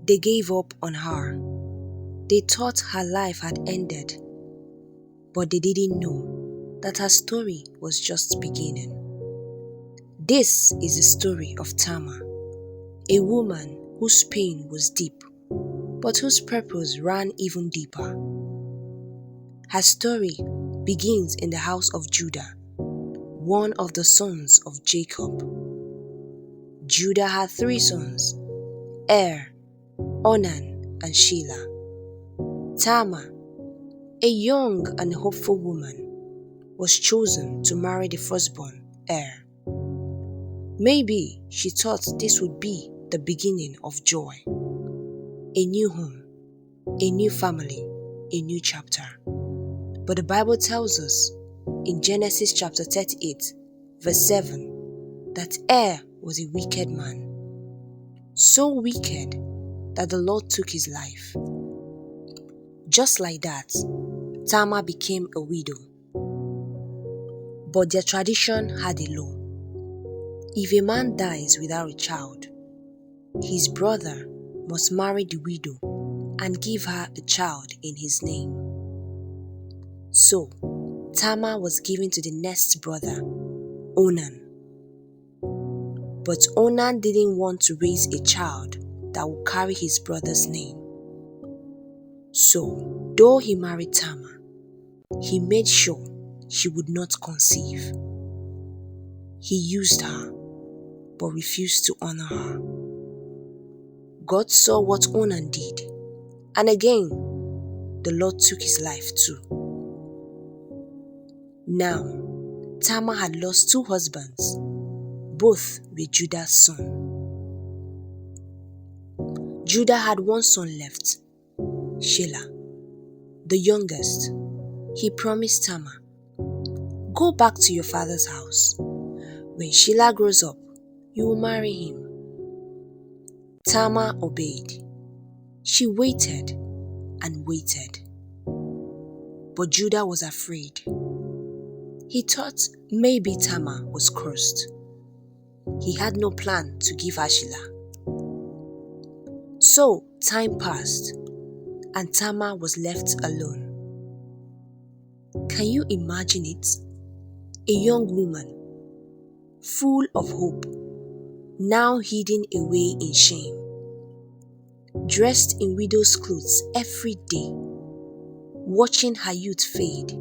They gave up on her. They thought her life had ended, but they didn't know that her story was just beginning. This is the story of Tamar, a woman whose pain was deep, but whose purpose ran even deeper. Her story begins in the house of Judah, one of the sons of Jacob. Judah had 3 sons, Er, Onan, and Shelah. Tamar, a young and hopeful woman, was chosen to marry the firstborn, Er. Maybe she thought this would be the beginning of joy. A new home, a new family, a new chapter. But the Bible tells us in Genesis chapter 38, verse 7, that Er was a wicked man. So wicked that the Lord took his life. Just like that, Tamar became a widow. But their tradition had a law. If a man dies without a child, his brother must marry the widow and give her a child in his name. So, Tamar was given to the next brother, Onan. But Onan didn't want to raise a child that would carry his brother's name. So, though he married Tamar, he made sure she would not conceive. He used her, but refused to honor her. God saw what Onan did, and again, the Lord took his life too. Now, Tamar had lost 2 husbands, both were Judah's son. Judah had 1 son left, Shelah, the youngest. He promised Tamar, "Go back to your father's house. When Shelah grows up, you will marry him." Tamar obeyed. She waited and waited. But Judah was afraid. He thought maybe Tamar was cursed. He had no plan to give her Shelah. So time passed, and Tamar was left alone. Can you imagine it? A young woman, full of hope, now hidden away in shame, dressed in widow's clothes every day, watching her youth fade,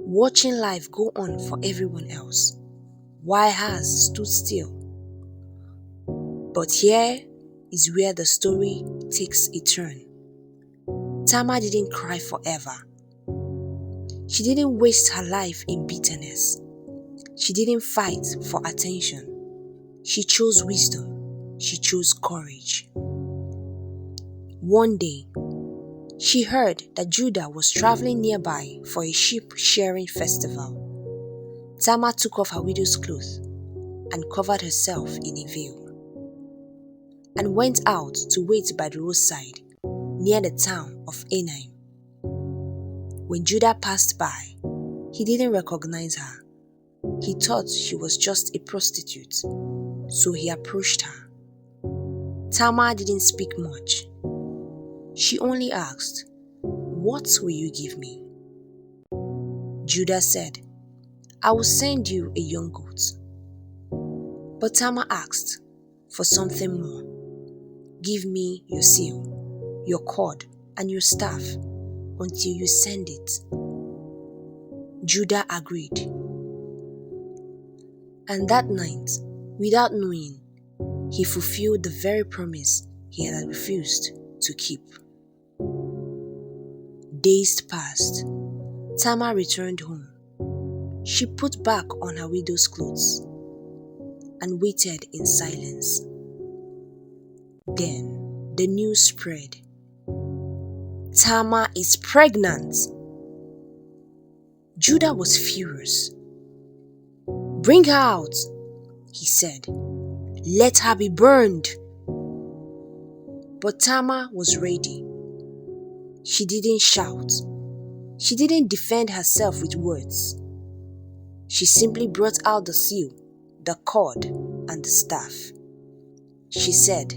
watching life go on for everyone else, while hers stood still. But here is where the story takes a turn. Tamar didn't cry forever. She didn't waste her life in bitterness. She didn't fight for attention. She chose wisdom. She chose courage. One day, she heard that Judah was traveling nearby for a sheep shearing festival. Tamar took off her widow's clothes and covered herself in a veil, and went out to wait by the roadside near the town of Enaim. When Judah passed by, he didn't recognize her. He thought she was just a prostitute, so he approached her. Tamar didn't speak much. She only asked, "What will you give me?" Judah said, "I will send you a young goat." But Tamar asked for something more. "Give me your seal, your cord, and your staff until you send it." Judah agreed. And that night, without knowing, he fulfilled the very promise he had refused to keep. Days passed. Tamar returned home. She put back on her widow's clothes and waited in silence. Then the news spread. Tamar is pregnant. Judah was furious. "Bring her out," he said. "Let her be burned." But Tamar was ready. She didn't shout. She didn't defend herself with words. She simply brought out the seal, the cord, and the staff. She said,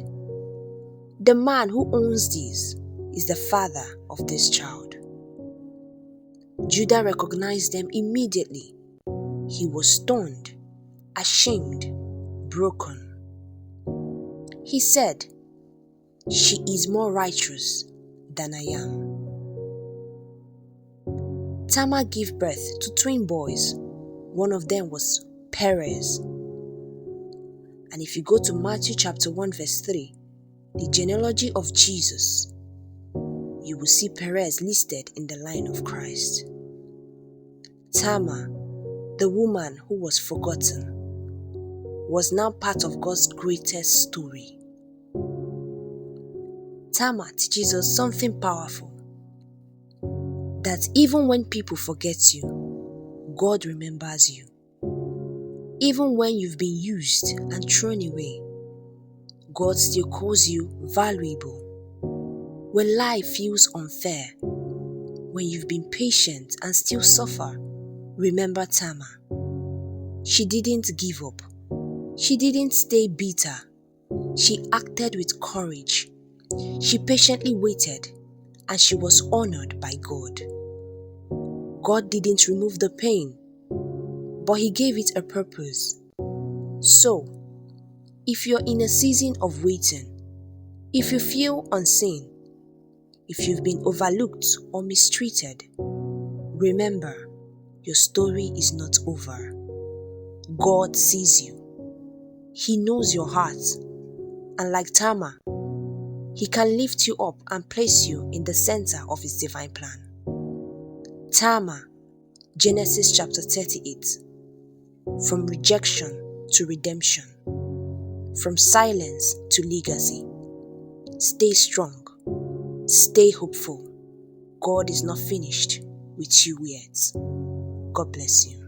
The man who owns this is the father of this child. Judah recognized them immediately. He was stunned, ashamed, broken. He said, "She is more righteous than I am." Tamar gave birth to twin boys. One of them was Perez. And if you go to Matthew chapter 1 verse 3, the genealogy of Jesus, you will see Perez listed in the line of Christ. Tamar, the woman who was forgotten, was now part of God's greatest story. Tamar teaches us something powerful, that even when people forget you, God remembers you. Even when you've been used and thrown away, God still calls you valuable. When life feels unfair, when you've been patient and still suffer, remember Tamar. She didn't give up. She didn't stay bitter. She acted with courage. She patiently waited, and she was honored by God. God didn't remove the pain, but He gave it a purpose. So, if you're in a season of waiting, if you feel unseen, if you've been overlooked or mistreated, remember, your story is not over. God sees you. He knows your heart. And like Tamar, He can lift you up and place you in the center of His divine plan. Tamar, Genesis chapter 38. From rejection to redemption. From silence to legacy. Stay strong. Stay hopeful. God is not finished with you yet. God bless you.